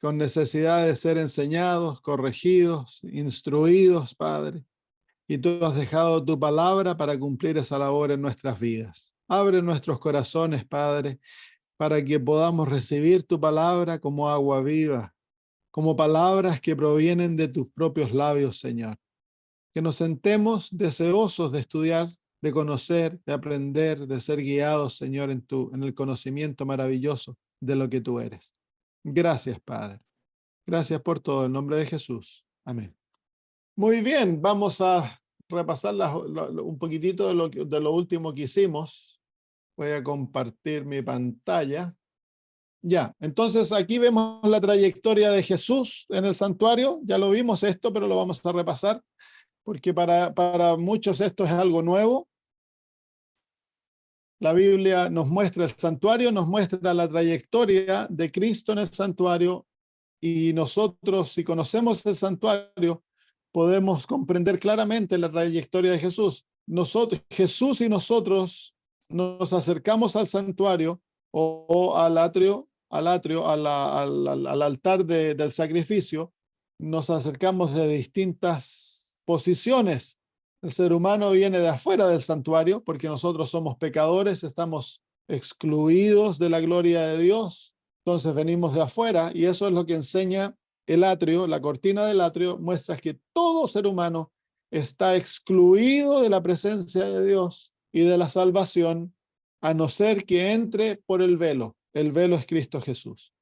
con necesidad de ser enseñados, corregidos, instruidos, Padre. Y tú has dejado tu palabra para cumplir esa labor en nuestras vidas. Abre nuestros corazones, Padre, para que podamos recibir tu palabra como agua viva, como palabras que provienen de tus propios labios, Señor. Que nos sentemos deseosos de estudiar, de conocer, de aprender, de ser guiados, Señor, en el conocimiento maravilloso de lo que tú eres. Gracias, Padre. Gracias por todo. En nombre de Jesús. Amén. Muy bien, vamos a repasar un poquitito de lo último que hicimos. Voy a compartir mi pantalla. Ya, entonces aquí vemos la trayectoria de Jesús en el santuario. Ya lo vimos esto, pero lo vamos a repasar, porque para muchos esto es algo nuevo. La Biblia nos muestra el santuario, nos muestra la trayectoria de Cristo en el santuario, y nosotros, si conocemos el santuario, podemos comprender claramente la trayectoria de Jesús. Jesús y nosotros nos acercamos al santuario o al altar del sacrificio, nos acercamos de distintas posiciones. El ser humano viene de afuera del santuario porque nosotros somos pecadores, estamos excluidos de la gloria de Dios. Entonces venimos de afuera, y eso es lo que enseña el atrio. La cortina del atrio muestra que todo ser humano está excluido de la presencia de Dios y de la salvación, a no ser que entre por el velo. El velo es Cristo Jesús.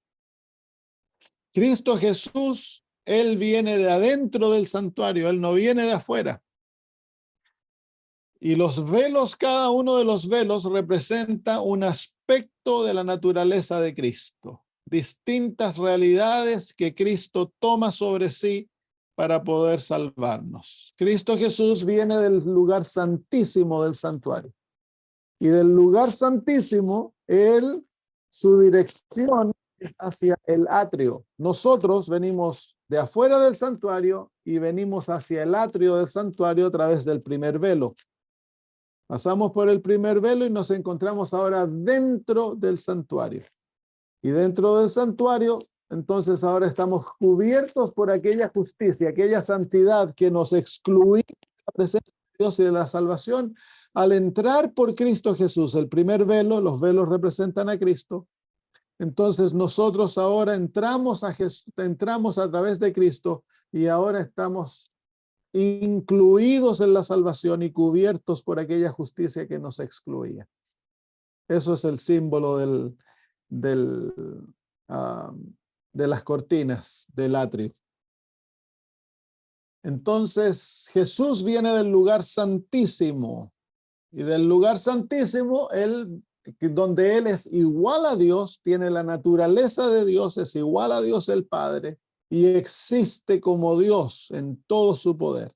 Cristo Jesús, Él viene de adentro del santuario, Él no viene de afuera. Y los velos, cada uno de los velos representa un aspecto de la naturaleza de Cristo. Distintas realidades que Cristo toma sobre sí para poder salvarnos. Cristo Jesús viene del lugar santísimo del santuario. Y del lugar santísimo, su dirección es hacia el atrio. Nosotros venimos de afuera del santuario y venimos hacia el atrio del santuario a través del primer velo. Pasamos por el primer velo y nos encontramos ahora dentro del santuario. Y dentro del santuario, entonces ahora estamos cubiertos por aquella justicia, aquella santidad que nos excluía de la presencia de Dios y de la salvación. Al entrar por Cristo Jesús, el primer velo, los velos representan a Cristo. Entonces nosotros ahora entramos a través de Cristo, y ahora estamos incluidos en la salvación y cubiertos por aquella justicia que nos excluía. Eso es el símbolo de las cortinas del atrio. Entonces Jesús viene del lugar santísimo, y del lugar santísimo, donde Él es igual a Dios, tiene la naturaleza de Dios, es igual a Dios el Padre, y existe como Dios en todo su poder.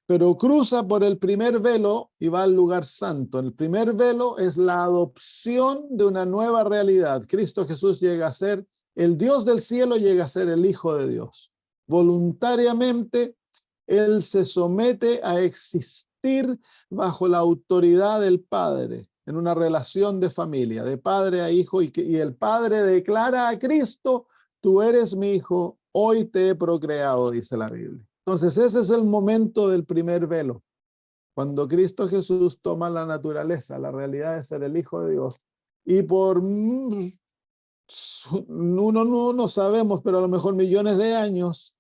Pero cruza por el primer velo y va al lugar santo. El primer velo es la adopción de una nueva realidad. Cristo Jesús llega a ser el Dios del cielo, llega a ser el Hijo de Dios. Voluntariamente, Él se somete a existir bajo la autoridad del Padre, en una relación de familia, de padre a hijo, y el Padre declara a Cristo: tú eres mi hijo, hoy te he procreado, dice la Biblia. Entonces ese es el momento del primer velo, cuando Cristo Jesús toma la naturaleza, la realidad de ser el Hijo de Dios, y por uno no sabemos, pero a lo mejor millones de años,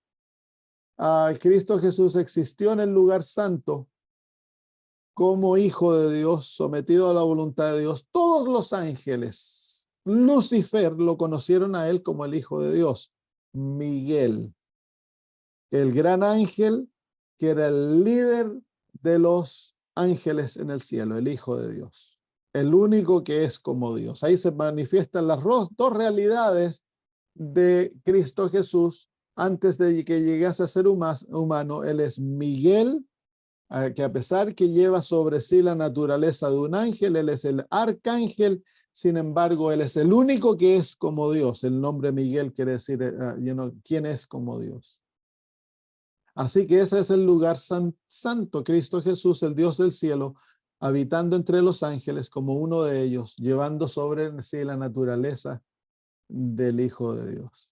Cristo Jesús existió en el lugar santo como Hijo de Dios, sometido a la voluntad de Dios. Todos los ángeles, Lucifer, lo conocieron a Él como el Hijo de Dios. Miguel, el gran ángel, que era el líder de los ángeles en el cielo, el Hijo de Dios, el único que es como Dios. Ahí se manifiestan las dos realidades de Cristo Jesús antes de que llegase a ser humano. Él es Miguel, que a pesar que lleva sobre sí la naturaleza de un ángel, Él es el arcángel. Sin embargo, Él es el único que es como Dios. El nombre Miguel quiere decir, ¿quién es como Dios? Así que ese es el lugar santo, Cristo Jesús, el Dios del cielo, habitando entre los ángeles como uno de ellos, llevando sobre sí la naturaleza del Hijo de Dios.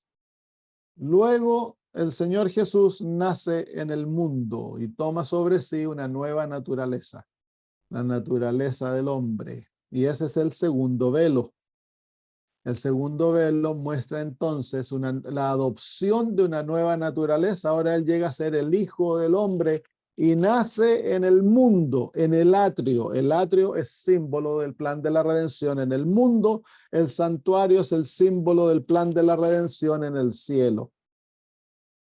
Luego el Señor Jesús nace en el mundo y toma sobre sí una nueva naturaleza, la naturaleza del hombre. Y ese es el segundo velo. El segundo velo muestra entonces la adopción de una nueva naturaleza. Ahora él llega a ser el Hijo del Hombre y nace en el mundo, en el atrio. El atrio es símbolo del plan de la redención en el mundo. El santuario es el símbolo del plan de la redención en el cielo.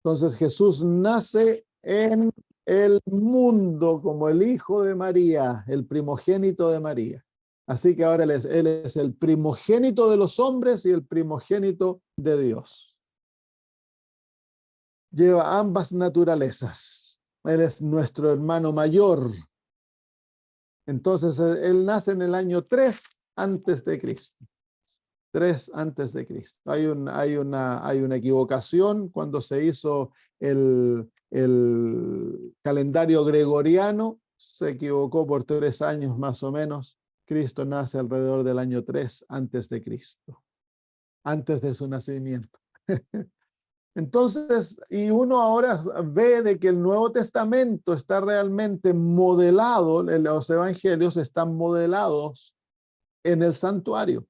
Entonces Jesús nace en el mundo como el Hijo de María, el primogénito de María. Así que ahora él es el primogénito de los hombres y el primogénito de Dios. Lleva ambas naturalezas. Él es nuestro hermano mayor. Entonces él nace en el año 3 antes de Cristo. 3 antes de Cristo. Hay una equivocación cuando se hizo el calendario gregoriano. Se equivocó por 3 años más o menos. Cristo nace alrededor del año 3 antes de Cristo, antes de su nacimiento. Entonces, y uno ahora ve de que el Nuevo Testamento está realmente modelado, los evangelios están modelados en el santuario,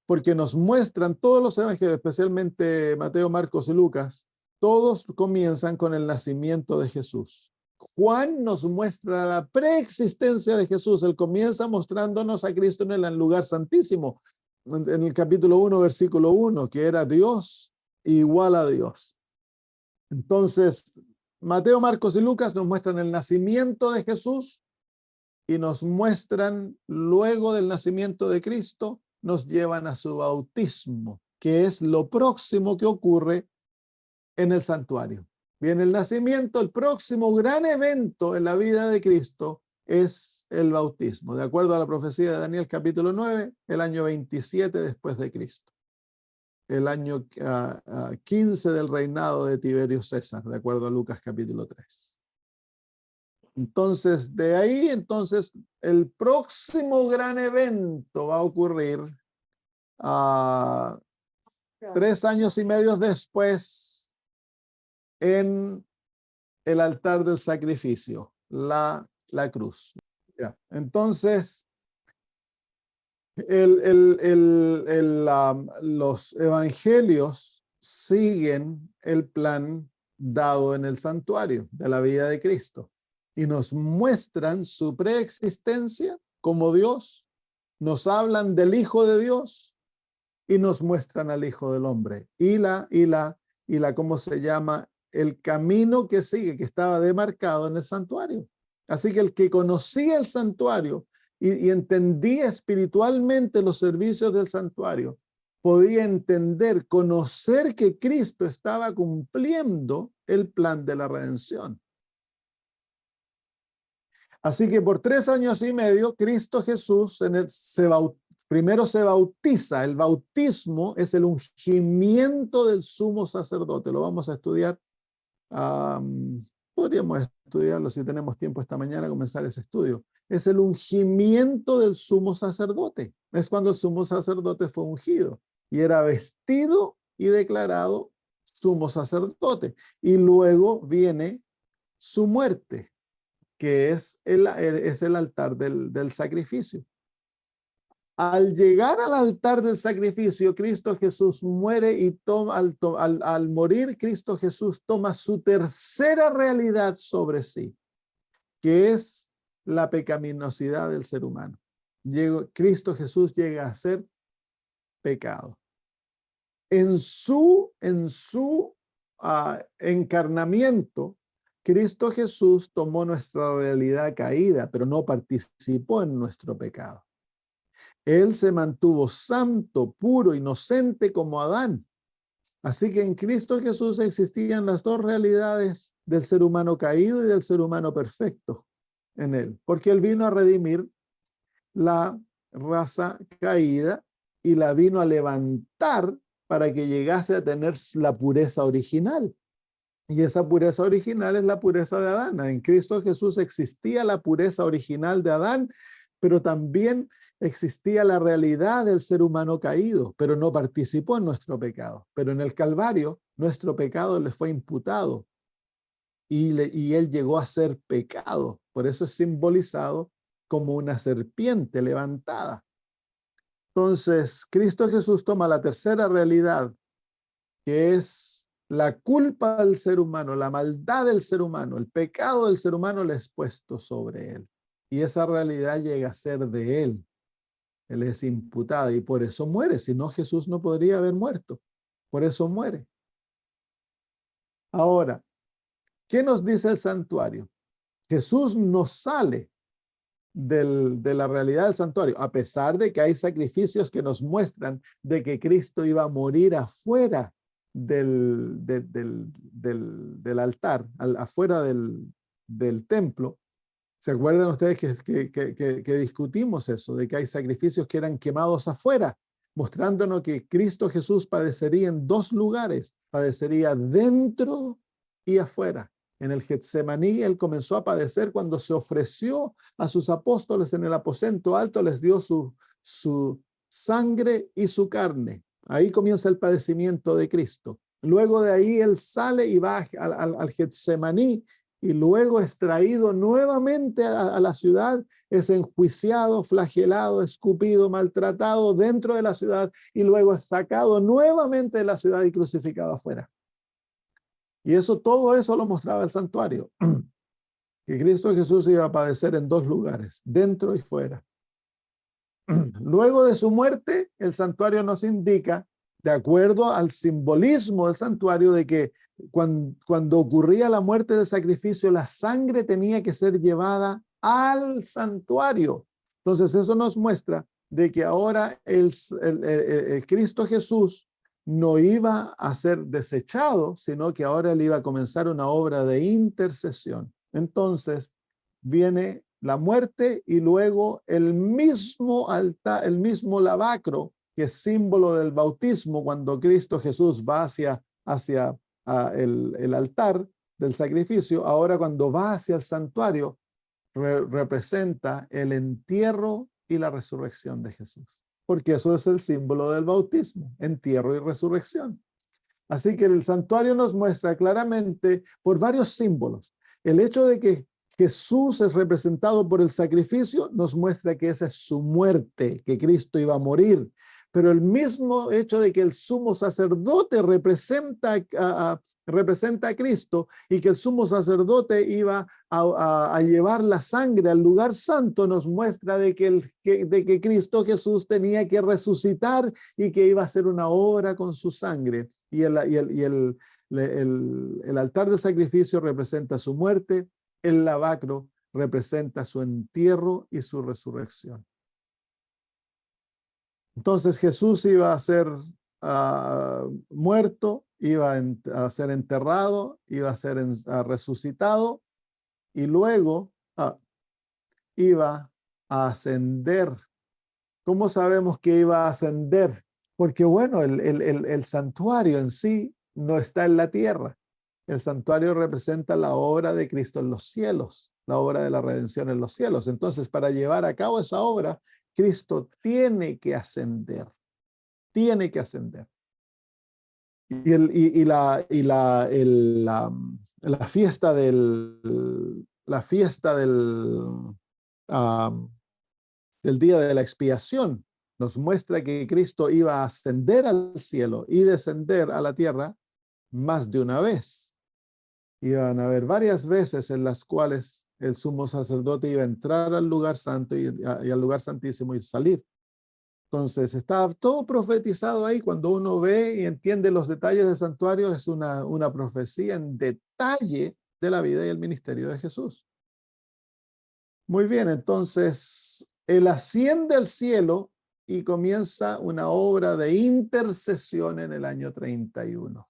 porque nos muestran todos los evangelios, especialmente Mateo, Marcos y Lucas, todos comienzan con el nacimiento de Jesús. Juan nos muestra la preexistencia de Jesús. Él comienza mostrándonos a Cristo en el lugar santísimo, en el capítulo 1, versículo 1, que era Dios igual a Dios. Entonces, Mateo, Marcos y Lucas nos muestran el nacimiento de Jesús y nos muestran luego del nacimiento de Cristo, nos llevan a su bautismo, que es lo próximo que ocurre en el santuario. Viene el nacimiento, el próximo gran evento en la vida de Cristo es el bautismo. De acuerdo a la profecía de Daniel capítulo 9, el año 27 después de Cristo. El año 15 del reinado de Tiberio César, de acuerdo a Lucas capítulo 3. Entonces, de ahí, el próximo gran evento va a ocurrir 3 años y medio después en el altar del sacrificio, la cruz. Ya. Entonces, los evangelios siguen el plan dado en el santuario de la vida de Cristo y nos muestran su preexistencia como Dios, nos hablan del Hijo de Dios y nos muestran al Hijo del Hombre y ¿cómo se llama? El camino que sigue, que estaba demarcado en el santuario. Así que el que conocía el santuario y entendía espiritualmente los servicios del santuario, podía entender, conocer que Cristo estaba cumpliendo el plan de la redención. Así que por 3 años y medio, Cristo Jesús primero se bautiza. El bautismo es el ungimiento del sumo sacerdote. Lo vamos a estudiar. Podríamos estudiarlo si tenemos tiempo esta mañana, comenzar ese estudio. Es el ungimiento del sumo sacerdote. Es cuando el sumo sacerdote fue ungido y era vestido y declarado sumo sacerdote. Y luego viene su muerte, que es el altar del sacrificio. Al llegar al altar del sacrificio, Cristo Jesús muere y al morir, Cristo Jesús toma su tercera realidad sobre sí, que es la pecaminosidad del ser humano. Cristo Jesús llega a ser pecado. En su encarnamiento, Cristo Jesús tomó nuestra realidad caída, pero no participó en nuestro pecado. Él se mantuvo santo, puro, inocente como Adán. Así que en Cristo Jesús existían las dos realidades del ser humano caído y del ser humano perfecto en él, porque él vino a redimir la raza caída y la vino a levantar para que llegase a tener la pureza original. Y esa pureza original es la pureza de Adán. En Cristo Jesús existía la pureza original de Adán, pero también existía la realidad del ser humano caído, pero no participó en nuestro pecado. Pero en el Calvario, nuestro pecado le fue imputado y él llegó a ser pecado. Por eso es simbolizado como una serpiente levantada. Entonces, Cristo Jesús toma la tercera realidad, que es la culpa del ser humano, la maldad del ser humano, el pecado del ser humano le es puesto sobre él. Y esa realidad llega a ser de él. Él es imputada y por eso muere. Si no, Jesús no podría haber muerto. Por eso muere. Ahora, ¿qué nos dice el santuario? Jesús no sale de la realidad del santuario, a pesar de que hay sacrificios que nos muestran de que Cristo iba a morir afuera del altar, afuera del templo. ¿Se acuerdan ustedes que discutimos eso, de que hay sacrificios que eran quemados afuera, mostrándonos que Cristo Jesús padecería en dos lugares, padecería dentro y afuera? En el Getsemaní, él comenzó a padecer cuando se ofreció a sus apóstoles en el aposento alto, les dio su sangre y su carne. Ahí comienza el padecimiento de Cristo. Luego de ahí él sale y va al Getsemaní, y luego es traído nuevamente a la ciudad, es enjuiciado, flagelado, escupido, maltratado dentro de la ciudad, y luego es sacado nuevamente de la ciudad y crucificado afuera. Y todo eso lo mostraba el santuario, que Cristo Jesús iba a padecer en dos lugares, dentro y fuera. Luego de su muerte, el santuario nos indica, de acuerdo al simbolismo del santuario, de que cuando ocurría la muerte del sacrificio, la sangre tenía que ser llevada al santuario. Entonces eso nos muestra de que ahora el Cristo Jesús no iba a ser desechado, sino que ahora él iba a comenzar una obra de intercesión. Entonces viene la muerte y luego el mismo altar, el mismo lavacro, que es símbolo del bautismo, cuando Cristo Jesús va hacia el altar del sacrificio. Ahora cuando va hacia el santuario, representa el entierro y la resurrección de Jesús, porque eso es el símbolo del bautismo, entierro y resurrección. Así que el santuario nos muestra claramente por varios símbolos. El hecho de que Jesús es representado por el sacrificio nos muestra que esa es su muerte, que Cristo iba a morir. Pero el mismo hecho de que el sumo sacerdote representa a Cristo, y que el sumo sacerdote iba a llevar la sangre al lugar santo, nos muestra de que Cristo Jesús tenía que resucitar y que iba a hacer una obra con su sangre. Y el altar de sacrificio representa su muerte, el lavacro representa su entierro y su resurrección. Entonces Jesús iba a ser muerto, iba a ser enterrado, iba a ser resucitado, y luego iba a ascender. ¿Cómo sabemos que iba a ascender? Porque bueno, el santuario en sí no está en la tierra. El santuario representa la obra de Cristo en los cielos, la obra de la redención en los cielos. Entonces, para llevar a cabo esa obra, Cristo tiene que ascender. Tiene que ascender. La fiesta del día de la expiación nos muestra que Cristo iba a ascender al cielo y descender a la tierra más de una vez. Iban a haber varias veces en las cuales el sumo sacerdote iba a entrar al lugar santo y al lugar santísimo y salir. Entonces está todo profetizado ahí. Cuando uno ve y entiende los detalles del santuario, es una profecía en detalle de la vida y el ministerio de Jesús. Muy bien, entonces él asciende al cielo y comienza una obra de intercesión en el año 31.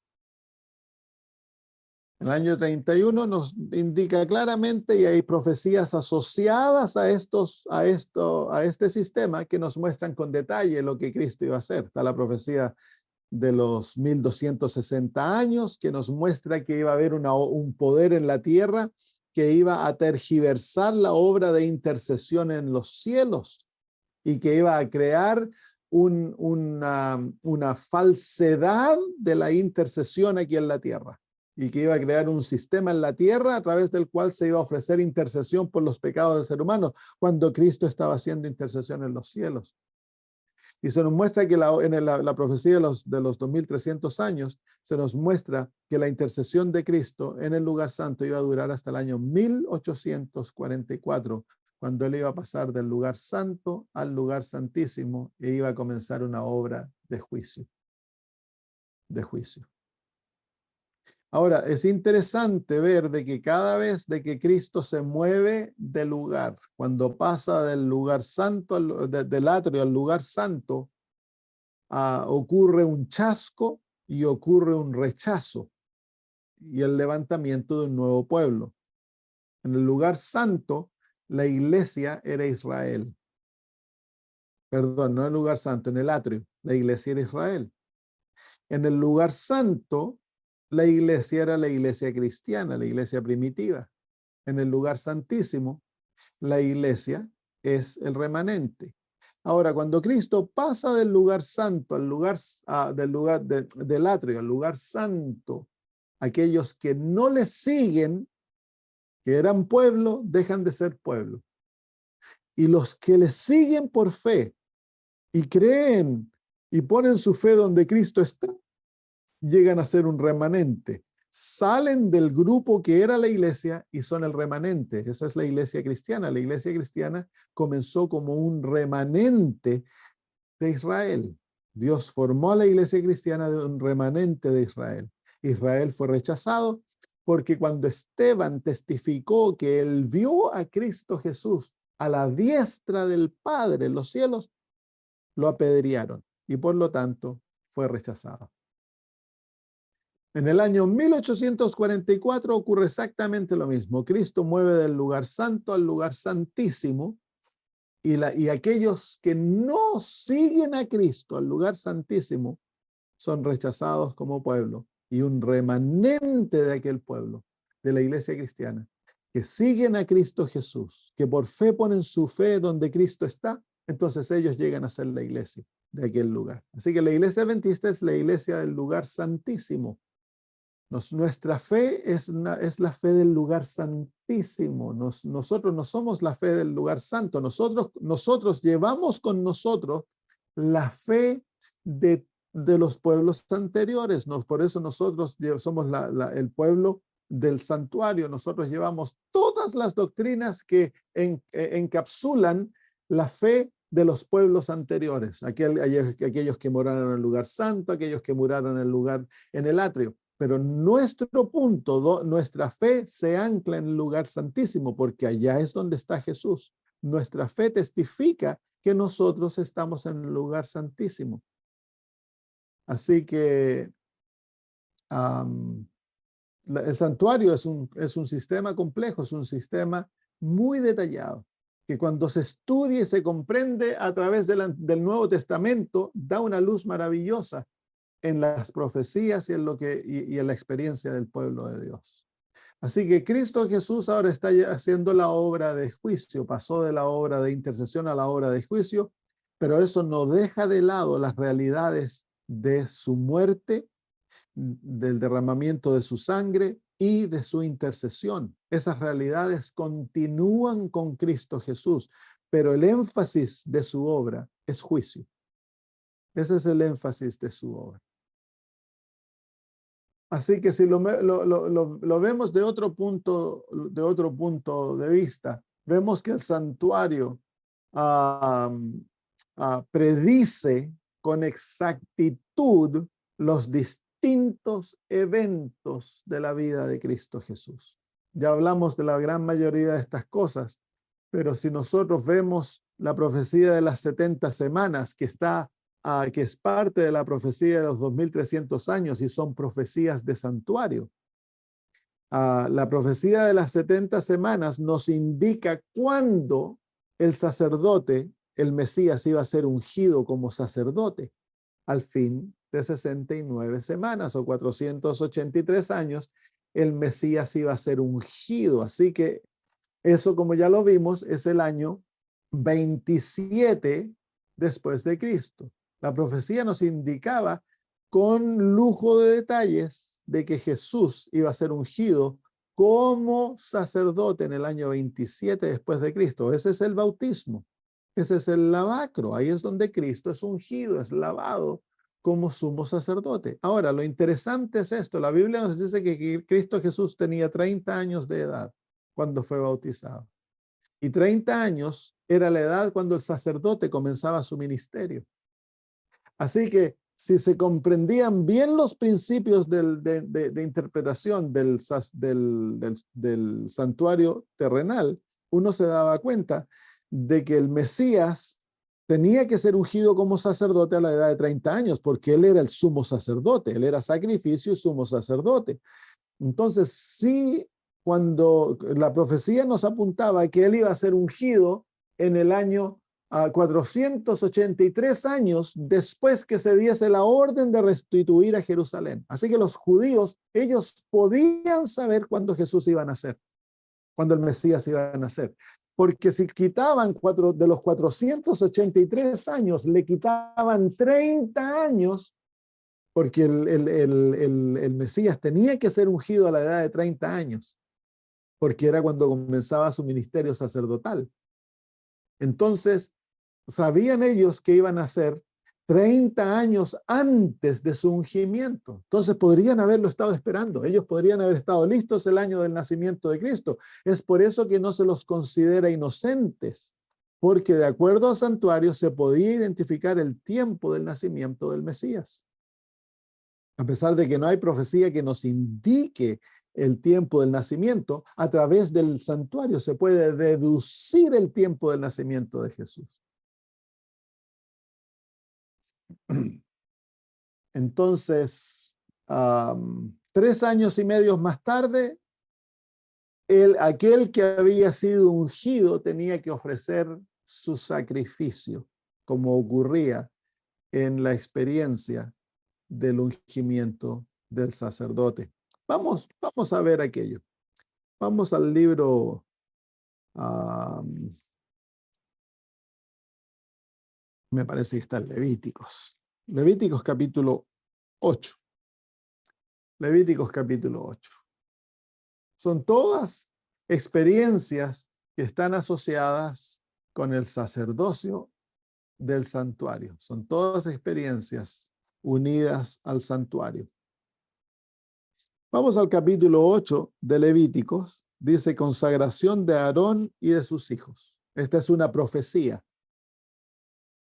El año 31 nos indica claramente, y hay profecías asociadas a este sistema que nos muestran con detalle lo que Cristo iba a hacer. Está la profecía de los 1260 años, que nos muestra que iba a haber un poder en la tierra que iba a tergiversar la obra de intercesión en los cielos y que iba a crear una falsedad de la intercesión aquí en la tierra, y que iba a crear un sistema en la tierra a través del cual se iba a ofrecer intercesión por los pecados del ser humano, cuando Cristo estaba haciendo intercesión en los cielos. Y se nos muestra que la profecía de los 2300 años, se nos muestra que la intercesión de Cristo en el lugar santo iba a durar hasta el año 1844, cuando él iba a pasar del lugar santo al lugar santísimo e iba a comenzar una obra de juicio. De juicio. Ahora, es interesante ver de que cada vez de que Cristo se mueve del lugar, cuando pasa del lugar santo, del atrio al lugar santo, ocurre un chasco y ocurre un rechazo y el levantamiento de un nuevo pueblo. En el lugar santo, la iglesia era Israel. Perdón, no en el lugar santo, en el atrio, la iglesia era Israel. En el lugar santo, la iglesia era la iglesia cristiana, la iglesia primitiva. En el lugar santísimo, la iglesia es el remanente. Ahora, cuando Cristo pasa del lugar santo al lugar, del atrio, al lugar santo, aquellos que no le siguen, que eran pueblo, dejan de ser pueblo. Y los que le siguen por fe y creen y ponen su fe donde Cristo está, llegan a ser un remanente. Salen del grupo que era la iglesia y son el remanente. Esa es la iglesia cristiana. La iglesia cristiana comenzó como un remanente de Israel. Dios formó a la iglesia cristiana de un remanente de Israel. Israel fue rechazado porque cuando Esteban testificó que él vio a Cristo Jesús a la diestra del Padre en los cielos, lo apedrearon y por lo tanto fue rechazado. En el año 1844 ocurre exactamente lo mismo. Cristo mueve del lugar santo al lugar santísimo y aquellos que no siguen a Cristo al lugar santísimo son rechazados como pueblo, y un remanente de aquel pueblo, de la iglesia cristiana, que siguen a Cristo Jesús, que por fe ponen su fe donde Cristo está, entonces ellos llegan a ser la iglesia de aquel lugar. Así que la iglesia adventista es la iglesia del lugar santísimo. Nuestra fe es la fe del lugar santísimo. Nosotros no somos la fe del lugar santo. Nosotros llevamos con nosotros la fe de los pueblos anteriores. Por eso nosotros somos el pueblo del santuario. Nosotros llevamos todas las doctrinas que encapsulan la fe de los pueblos anteriores. Aquellos que moraron en el lugar santo, aquellos que muraron en el atrio. Pero nuestro punto, nuestra fe se ancla en el lugar santísimo, porque allá es donde está Jesús. Nuestra fe testifica que nosotros estamos en el lugar santísimo. Así que el santuario es un sistema complejo, es un sistema muy detallado, que cuando se estudia y se comprende a través del Nuevo Testamento, da una luz maravillosa en las profecías y en la experiencia del pueblo de Dios. Así que Cristo Jesús ahora está haciendo la obra de juicio, pasó de la obra de intercesión a la obra de juicio, pero eso no deja de lado las realidades de su muerte, del derramamiento de su sangre y de su intercesión. Esas realidades continúan con Cristo Jesús, pero el énfasis de su obra es juicio. Ese es el énfasis de su obra. Así que si lo vemos de otro punto de vista, vemos que el santuario predice con exactitud los distintos eventos de la vida de Cristo Jesús. Ya hablamos de la gran mayoría de estas cosas, pero si nosotros vemos la profecía de las 70 semanas que es parte de la profecía de los 2300 años y son profecías de santuario. La profecía de las 70 semanas nos indica cuándo el sacerdote, el Mesías, iba a ser ungido como sacerdote al fin de 69 semanas o 483 años, el Mesías iba a ser ungido. Así que eso, como ya lo vimos, es el año 27 después de Cristo. La profecía nos indicaba con lujo de detalles de que Jesús iba a ser ungido como sacerdote en el año 27 después de Cristo. Ese es el bautismo, ese es el lavacro. Ahí es donde Cristo es ungido, es lavado como sumo sacerdote. Ahora, lo interesante es esto. La Biblia nos dice que Cristo Jesús tenía 30 años de edad cuando fue bautizado. Y 30 años era la edad cuando el sacerdote comenzaba su ministerio. Así que si se comprendían bien los principios de interpretación del santuario terrenal, uno se daba cuenta de que el Mesías tenía que ser ungido como sacerdote a la edad de 30 años, porque él era el sumo sacerdote, él era sacrificio y sumo sacerdote. Entonces, sí, cuando la profecía nos apuntaba que él iba a ser ungido en el año 483 años después que se diese la orden de restituir a Jerusalén. Así que los judíos, ellos podían saber cuándo Jesús iba a nacer, cuándo el Mesías iba a nacer. Porque si quitaban de los 483 años, le quitaban 30 años, porque el Mesías tenía que ser ungido a la edad de 30 años, porque era cuando comenzaba su ministerio sacerdotal. Entonces, sabían ellos que iban a ser 30 años antes de su ungimiento. Entonces podrían haberlo estado esperando. Ellos podrían haber estado listos el año del nacimiento de Cristo. Es por eso que no se los considera inocentes, porque de acuerdo al santuario se podía identificar el tiempo del nacimiento del Mesías. A pesar de que no hay profecía que nos indique el tiempo del nacimiento, a través del santuario se puede deducir el tiempo del nacimiento de Jesús. Entonces, 3 años y medio más tarde, aquel que había sido ungido tenía que ofrecer su sacrificio, como ocurría en la experiencia del ungimiento del sacerdote. Vamos a ver aquello. Vamos al libro me parece que está en Levíticos. Levíticos capítulo 8. Levíticos capítulo 8. Son todas experiencias que están asociadas con el sacerdocio del santuario. Son todas experiencias unidas al santuario. Vamos al capítulo 8 de Levíticos. Dice consagración de Aarón y de sus hijos. Esta es una profecía.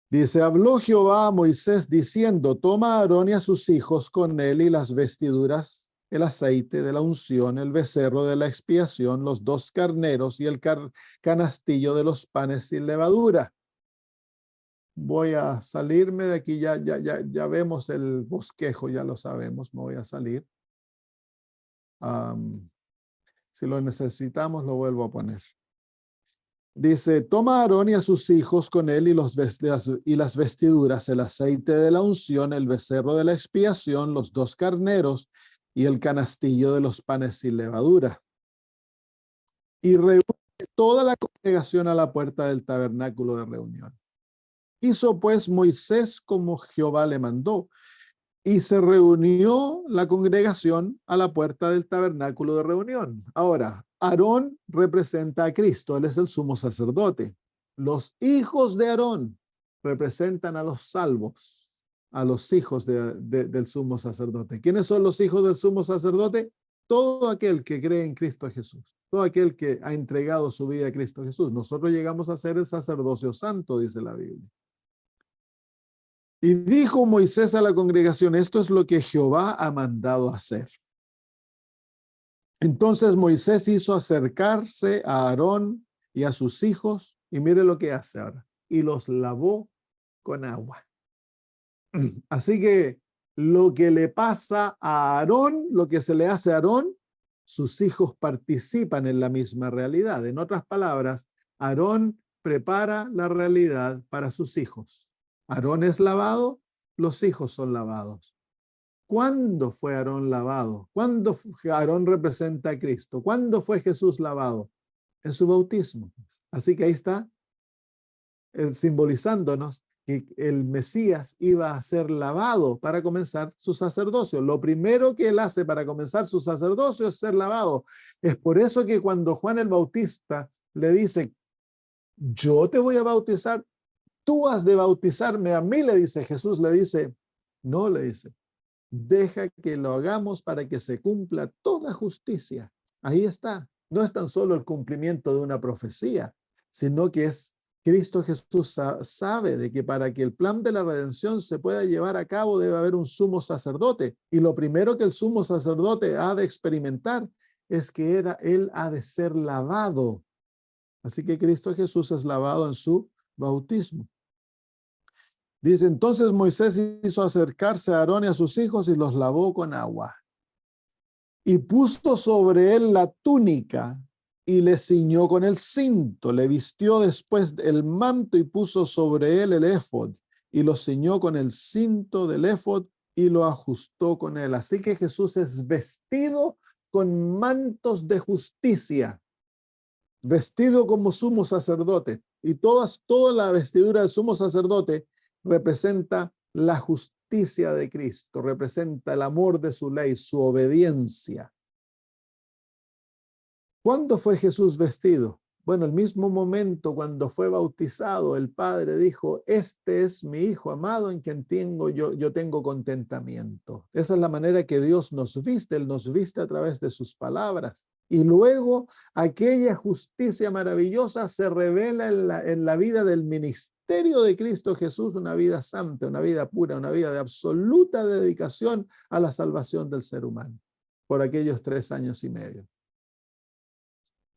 Dice, habló Jehová a Moisés diciendo, toma a Aarón y a sus hijos con él y las vestiduras, el aceite de la unción, el becerro de la expiación, los 2 carneros y el canastillo de los panes sin levadura. Voy a salirme de aquí, ya vemos el bosquejo, ya lo sabemos, me voy a salir. Si lo necesitamos, lo vuelvo a poner. Dice, toma a Aarón y a sus hijos con él y las vestiduras, el aceite de la unción, el becerro de la expiación, los 2 carneros y el canastillo de los panes sin levadura. Y reúne toda la congregación a la puerta del tabernáculo de reunión. Hizo pues Moisés como Jehová le mandó, y se reunió la congregación a la puerta del tabernáculo de reunión. Ahora, Aarón representa a Cristo, él es el sumo sacerdote. Los hijos de Aarón representan a los salvos, a los hijos del sumo sacerdote. ¿Quiénes son los hijos del sumo sacerdote? Todo aquel que cree en Cristo Jesús, todo aquel que ha entregado su vida a Cristo Jesús. Nosotros llegamos a ser el sacerdocio santo, dice la Biblia. Y dijo Moisés a la congregación, esto es lo que Jehová ha mandado hacer. Entonces Moisés hizo acercarse a Aarón y a sus hijos, y mire lo que hace ahora, y los lavó con agua. Así que lo que le pasa a Aarón, lo que se le hace a Aarón, sus hijos participan en la misma realidad. En otras palabras, Aarón prepara la realidad para sus hijos. Aarón es lavado, los hijos son lavados. ¿Cuándo fue Aarón lavado? ¿Cuándo Aarón representa a Cristo? ¿Cuándo fue Jesús lavado? En su bautismo. Así que ahí está simbolizándonos que el Mesías iba a ser lavado para comenzar su sacerdocio. Lo primero que él hace para comenzar su sacerdocio es ser lavado. Es por eso que cuando Juan el Bautista le dice, yo te voy a bautizar, tú has de bautizarme a mí, le dice Jesús, le dice, no, le dice, deja que lo hagamos para que se cumpla toda justicia. Ahí está. No es tan solo el cumplimiento de una profecía, sino que es Cristo Jesús sabe de que para que el plan de la redención se pueda llevar a cabo debe haber un sumo sacerdote. Y lo primero que el sumo sacerdote ha de experimentar es que él ha de ser lavado. Así que Cristo Jesús es lavado en su bautismo. Dice, entonces Moisés hizo acercarse a Aarón y a sus hijos y los lavó con agua. Y puso sobre él la túnica y le ciñó con el cinto. Le vistió después el manto y puso sobre él el éfod y lo ciñó con el cinto del éfod y lo ajustó con él. Así que Jesús es vestido con mantos de justicia, vestido como sumo sacerdote. Y toda la vestidura del sumo sacerdote representa la justicia de Cristo, representa el amor de su ley, su obediencia. ¿Cuándo fue Jesús vestido? Bueno, el mismo momento cuando fue bautizado, el Padre dijo, este es mi Hijo amado en quien yo tengo contentamiento. Esa es la manera que Dios nos viste, Él nos viste a través de sus palabras. Y luego aquella justicia maravillosa se revela en la vida del ministerio de Cristo Jesús, una vida santa, una vida pura, una vida de absoluta dedicación a la salvación del ser humano, por aquellos 3 años y medio.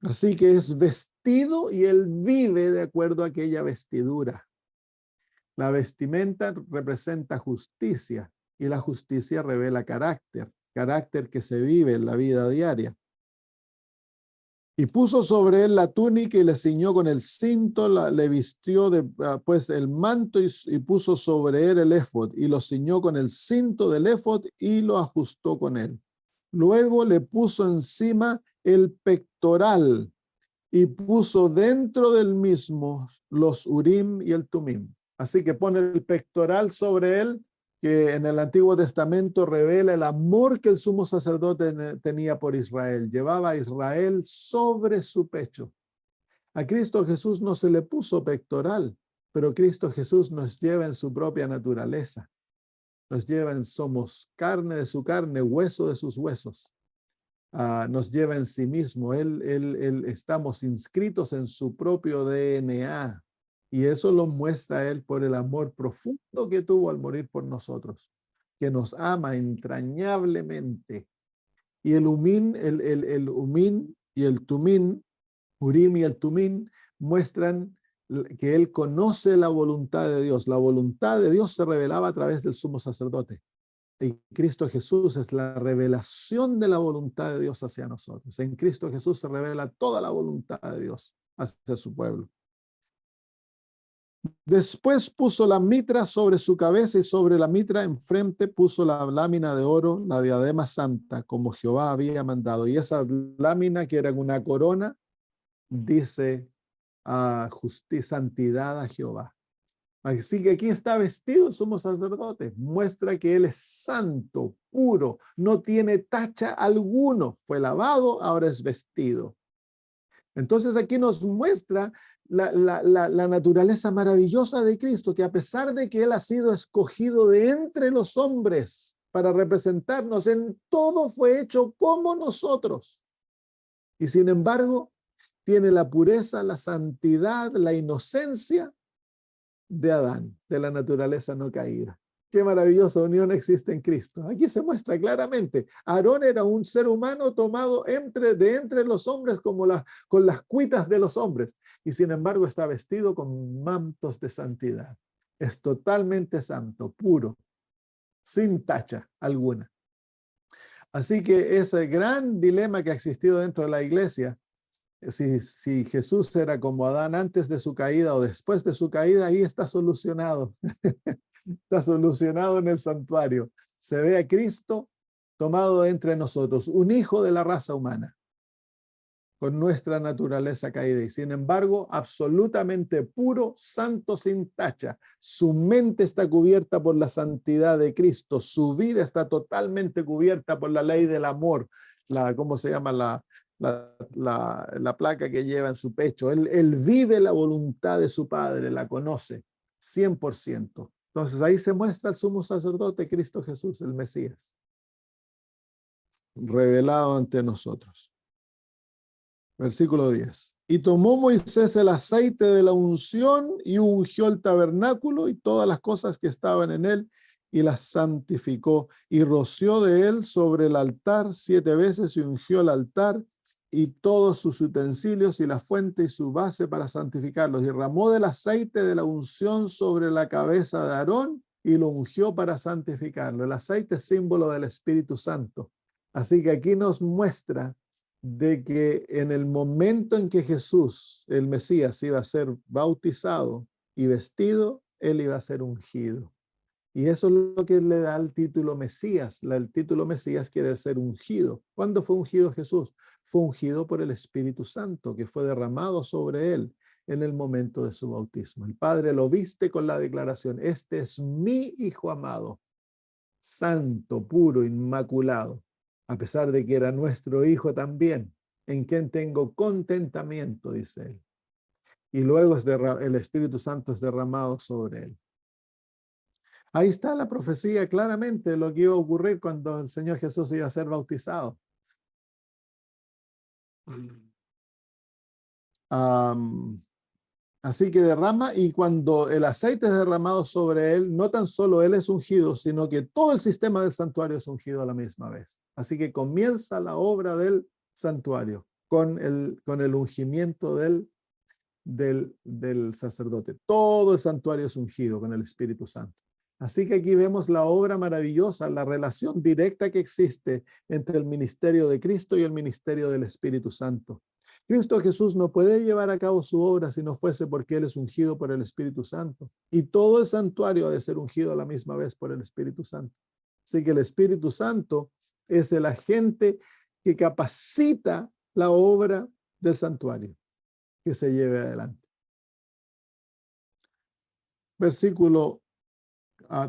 Así que es vestido y él vive de acuerdo a aquella vestidura. La vestimenta representa justicia y la justicia revela carácter que se vive en la vida diaria. Y puso sobre él la túnica y le ciñó con el cinto, le vistió pues el manto y puso sobre él el éfod y lo ciñó con el cinto del éfod y lo ajustó con él. Luego le puso encima el pectoral y puso dentro del mismo los Urim y el Tumim. Así que pone el pectoral sobre él, que en el Antiguo Testamento revela el amor que el sumo sacerdote tenía por Israel. Llevaba a Israel sobre su pecho. A Cristo Jesús no se le puso pectoral, pero Cristo Jesús nos lleva en su propia naturaleza. Nos lleva somos carne de su carne, hueso de sus huesos. Nos lleva en sí mismo. Estamos inscritos en su propio DNA. Y eso lo muestra él por el amor profundo que tuvo al morir por nosotros, que nos ama entrañablemente. Y el Urim y el Tumim, Urim y el Tumim, muestran que él conoce la voluntad de Dios. La voluntad de Dios se revelaba a través del sumo sacerdote. Y Cristo Jesús es la revelación de la voluntad de Dios hacia nosotros. En Cristo Jesús se revela toda la voluntad de Dios hacia su pueblo. Después puso la mitra sobre su cabeza y sobre la mitra enfrente puso la lámina de oro, la diadema santa, como Jehová había mandado. Y esa lámina, que era una corona, dice justicia, santidad a Jehová. Así que aquí está vestido el sumo sacerdote. Muestra que él es santo, puro, no tiene tacha alguno. Fue lavado, ahora es vestido. Entonces aquí nos muestra la naturaleza maravillosa de Cristo, que a pesar de que él ha sido escogido de entre los hombres para representarnos, en todo fue hecho como nosotros. Y sin embargo, tiene la pureza, la santidad, la inocencia de Adán, de la naturaleza no caída. Qué maravillosa unión existe en Cristo. Aquí se muestra claramente. Aarón era un ser humano tomado de entre los hombres con las cuitas de los hombres. Y sin embargo está vestido con mantos de santidad. Es totalmente santo, puro, sin tacha alguna. Así que ese gran dilema que ha existido dentro de la iglesia, si Jesús era como Adán antes de su caída o después de su caída, ahí está solucionado. Está solucionado en el santuario. Se ve a Cristo tomado de entre nosotros, un hijo de la raza humana. con nuestra naturaleza caída y sin embargo absolutamente puro, santo, sin tacha. Su mente está cubierta por la santidad de Cristo, su vida está totalmente cubierta por la ley del amor, ¿cómo se llama? La placa que lleva en su pecho. Él vive la voluntad de su Padre, la conoce 100%. Entonces ahí se muestra el sumo sacerdote, Cristo Jesús, el Mesías, revelado ante nosotros. Versículo 10. Y tomó Moisés el aceite de la unción y ungió el tabernáculo y todas las cosas que estaban en él y las santificó y roció de él sobre el altar 7 veces y ungió el altar y todos sus utensilios y la fuente y su base para santificarlos. Y derramó del aceite de la unción sobre la cabeza de Aarón y lo ungió para santificarlo. El aceite es símbolo del Espíritu Santo. Así que aquí nos muestra de que en el momento en que Jesús, el Mesías, iba a ser bautizado y vestido, él iba a ser ungido. Y eso es lo que le da el título Mesías. El título Mesías quiere decir ungido. ¿Cuándo fue ungido Jesús? Fue ungido por el Espíritu Santo, que fue derramado sobre él en el momento de su bautismo. El Padre lo viste con la declaración: este es mi Hijo amado, santo, puro, inmaculado, a pesar de que era nuestro Hijo también, en quien tengo contentamiento, dice él. Y luego el Espíritu Santo es derramado sobre él. Ahí está la profecía claramente de lo que iba a ocurrir cuando el Señor Jesús iba a ser bautizado. Así que derrama, y cuando el aceite es derramado sobre él, no tan solo él es ungido, sino que todo el sistema del santuario es ungido a la misma vez. Así que comienza la obra del santuario con el ungimiento del sacerdote. Todo el santuario es ungido con el Espíritu Santo. Así que aquí vemos la obra maravillosa, la relación directa que existe entre el ministerio de Cristo y el ministerio del Espíritu Santo. Cristo Jesús no puede llevar a cabo su obra si no fuese porque Él es ungido por el Espíritu Santo. Y todo el santuario ha de ser ungido a la misma vez por el Espíritu Santo. Así que el Espíritu Santo es el agente que capacita la obra del santuario que se lleve adelante. Versículo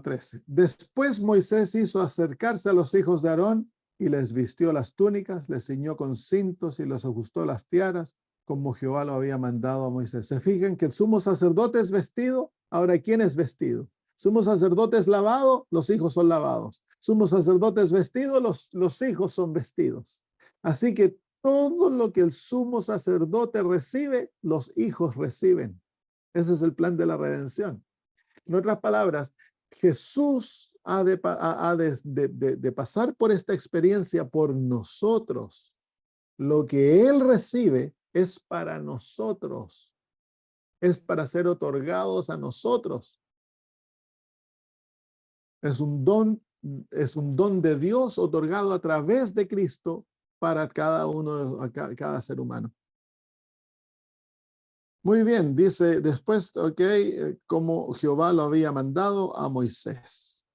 13. Después Moisés hizo acercarse a los hijos de Aarón y les vistió las túnicas, les ciñó con cintos y les ajustó las tiaras, como Jehová lo había mandado a Moisés. Se fijan que el sumo sacerdote es vestido. Ahora, ¿quién es vestido? Sumo sacerdote es lavado, los hijos son lavados. Sumo sacerdote es vestido, los hijos son vestidos. Así que todo lo que el sumo sacerdote recibe, los hijos reciben. Ese es el plan de la redención. En otras palabras, Jesús ha de pasar por esta experiencia por nosotros. Lo que Él recibe es para nosotros, es para ser otorgados a nosotros. Es un don de Dios otorgado a través de Cristo para cada ser humano. Muy bien, dice después, como Jehová lo había mandado a Moisés.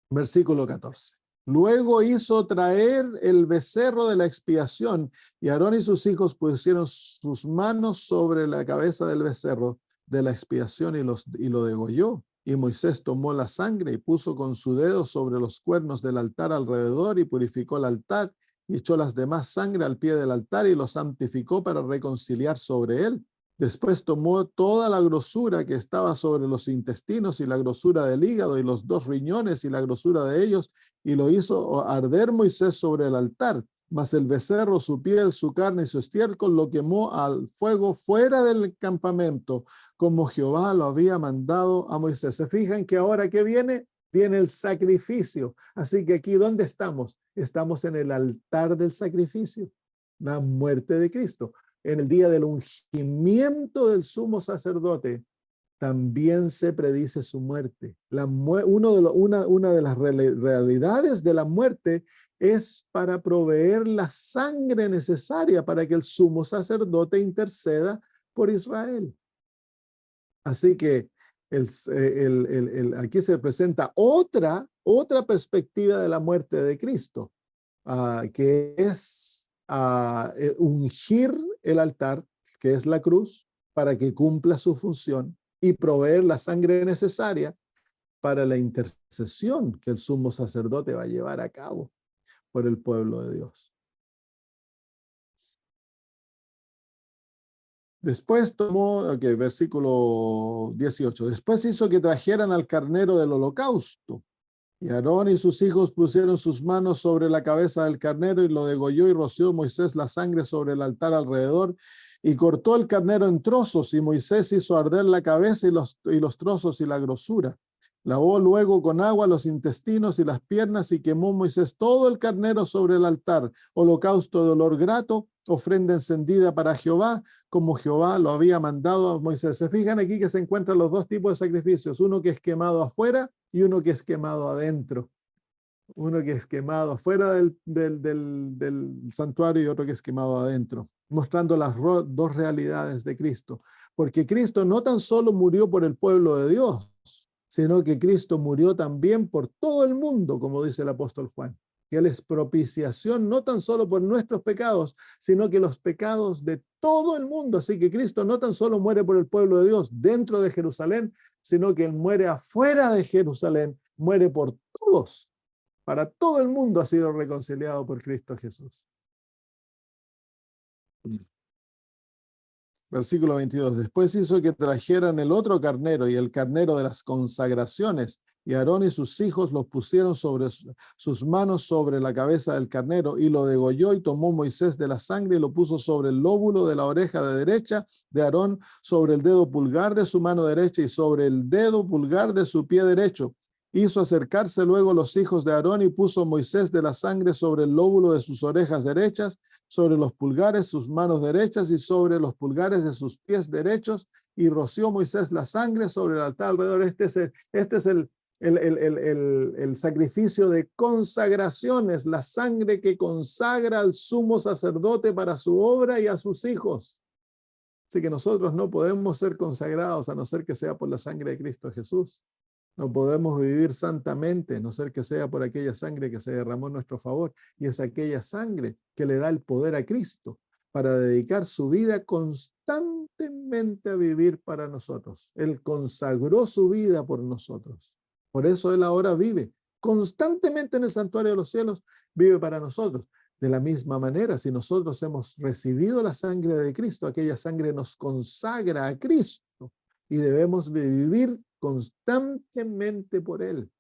Versículo 14. Luego hizo traer el becerro de la expiación y Aarón y sus hijos pusieron sus manos sobre la cabeza del becerro de la expiación y lo degolló. Y Moisés tomó la sangre y puso con su dedo sobre los cuernos del altar alrededor y purificó el altar y echó las demás sangre al pie del altar y lo santificó para reconciliar sobre él. Después tomó toda la grosura que estaba sobre los intestinos y la grosura del hígado y los 2 riñones y la grosura de ellos y lo hizo arder Moisés sobre el altar. Mas el becerro, su piel, su carne y su estiércol lo quemó al fuego fuera del campamento, como Jehová lo había mandado a Moisés. ¿Se fijan que ahora qué viene? Viene el sacrificio. Así que aquí, ¿dónde estamos? Estamos en el altar del sacrificio, la muerte de Cristo. En el día del ungimiento del sumo sacerdote, también se predice su muerte. Una de las realidades de la muerte es para proveer la sangre necesaria para que el sumo sacerdote interceda por Israel. Así que aquí se presenta otra perspectiva de la muerte de Cristo, que es a ungir el altar, que es la cruz, para que cumpla su función y proveer la sangre necesaria para la intercesión que el sumo sacerdote va a llevar a cabo por el pueblo de Dios. Después tomó, versículo 18, después hizo que trajeran al carnero del holocausto, y Aarón y sus hijos pusieron sus manos sobre la cabeza del carnero y lo degolló, y roció Moisés la sangre sobre el altar alrededor, y cortó el carnero en trozos, y Moisés hizo arder la cabeza y los trozos y la grosura. Lavó luego con agua los intestinos y las piernas, y quemó Moisés todo el carnero sobre el altar, holocausto de olor grato, ofrenda encendida para Jehová, como Jehová lo había mandado a Moisés. Se fijan aquí que se encuentran los dos tipos de sacrificios, uno que es quemado afuera y uno que es quemado adentro. Uno que es quemado afuera del santuario y otro que es quemado adentro, mostrando las dos realidades de Cristo. Porque Cristo no tan solo murió por el pueblo de Dios, sino que Cristo murió también por todo el mundo, como dice el apóstol Juan. Que Él es propiciación no tan solo por nuestros pecados, sino que los pecados de todo el mundo. Así que Cristo no tan solo muere por el pueblo de Dios dentro de Jerusalén, sino que Él muere afuera de Jerusalén, muere por todos. Para todo el mundo ha sido reconciliado por Cristo Jesús. Versículo 22. Después hizo que trajeran el otro carnero y el carnero de las consagraciones, y Aarón y sus hijos los pusieron sobre sus manos sobre la cabeza del carnero, y lo degolló, y tomó Moisés de la sangre y lo puso sobre el lóbulo de la oreja de derecha de Aarón, sobre el dedo pulgar de su mano derecha y sobre el dedo pulgar de su pie derecho. Hizo acercarse luego los hijos de Aarón y puso Moisés de la sangre sobre el lóbulo de sus orejas derechas, sobre los pulgares sus manos derechas y sobre los pulgares de sus pies derechos, y roció Moisés la sangre sobre el altar alrededor. Este es el sacrificio de consagraciones, la sangre que consagra al sumo sacerdote para su obra y a sus hijos. Así que nosotros no podemos ser consagrados a no ser que sea por la sangre de Cristo Jesús. No podemos vivir santamente, a no ser que sea por aquella sangre que se derramó en nuestro favor. Y es aquella sangre que le da el poder a Cristo para dedicar su vida constantemente a vivir para nosotros. Él consagró su vida por nosotros. Por eso Él ahora vive constantemente en el santuario de los cielos, vive para nosotros. De la misma manera, si nosotros hemos recibido la sangre de Cristo, aquella sangre nos consagra a Cristo y debemos vivir constantemente por Él.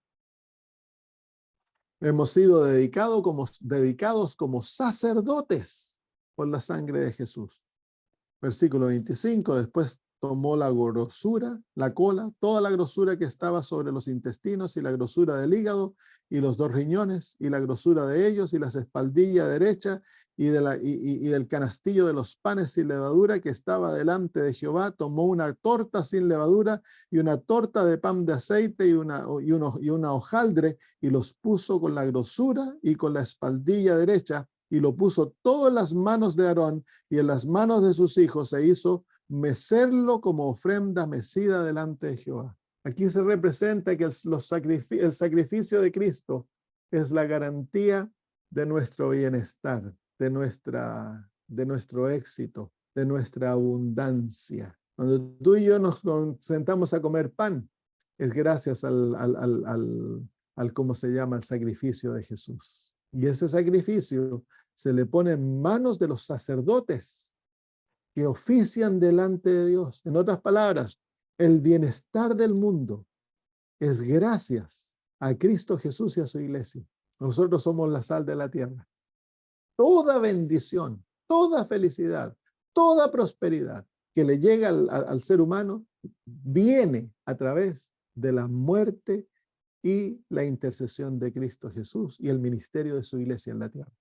Hemos sido dedicados como sacerdotes por la sangre de Jesús. Versículo 25, después tomó la grosura, la cola, toda la grosura que estaba sobre los intestinos y la grosura del hígado y los dos riñones y la grosura de ellos y las espaldillas derecha y del canastillo de los panes sin levadura que estaba delante de Jehová. Tomó una torta sin levadura y una torta de pan de aceite y una hojaldre, y los puso con la grosura y con la espaldilla derecha, y lo puso todo en las manos de Aarón y en las manos de sus hijos, e hizo mecerlo como ofrenda mecida delante de Jehová. Aquí se representa que el sacrificio de Cristo es la garantía de nuestro bienestar, de nuestro éxito, de nuestra abundancia. Cuando tú y yo nos sentamos a comer pan, es gracias al ¿cómo se llama? El sacrificio de Jesús. Y ese sacrificio se le pone en manos de los sacerdotes que ofician delante de Dios. En otras palabras, el bienestar del mundo es gracias a Cristo Jesús y a su iglesia. Nosotros somos la sal de la tierra. Toda bendición, toda felicidad, toda prosperidad que le llega al ser humano viene a través de la muerte y la intercesión de Cristo Jesús y el ministerio de su iglesia en la tierra.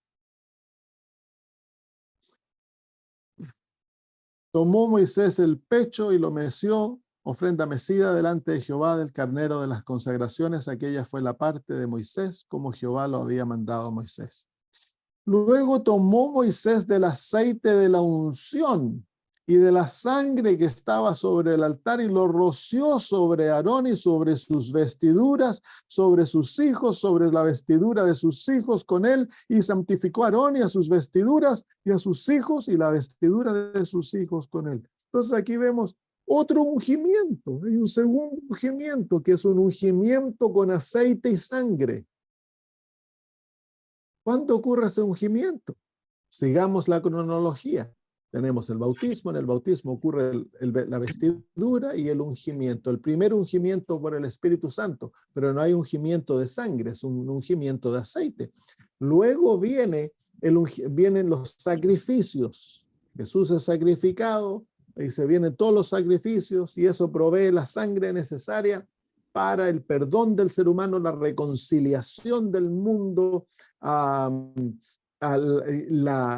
Tomó Moisés el pecho y lo meció, ofrenda mecida delante de Jehová del carnero de las consagraciones. Aquella fue la parte de Moisés, como Jehová lo había mandado a Moisés. Luego tomó Moisés del aceite de la unción y de la sangre que estaba sobre el altar y lo roció sobre Aarón y sobre sus vestiduras, sobre sus hijos, sobre la vestidura de sus hijos con él, y santificó a Aarón y a sus vestiduras y a sus hijos y la vestidura de sus hijos con él. Entonces aquí vemos otro ungimiento, hay un segundo ungimiento que es un ungimiento con aceite y sangre. ¿Cuándo ocurre ese ungimiento? Sigamos la cronología. Tenemos el bautismo, en el bautismo ocurre la vestidura y el ungimiento. El primer ungimiento por el Espíritu Santo, pero no hay ungimiento de sangre, es un ungimiento de aceite. Luego vienen los sacrificios. Jesús es sacrificado y se vienen todos los sacrificios y eso provee la sangre necesaria para el perdón del ser humano, la reconciliación del mundo,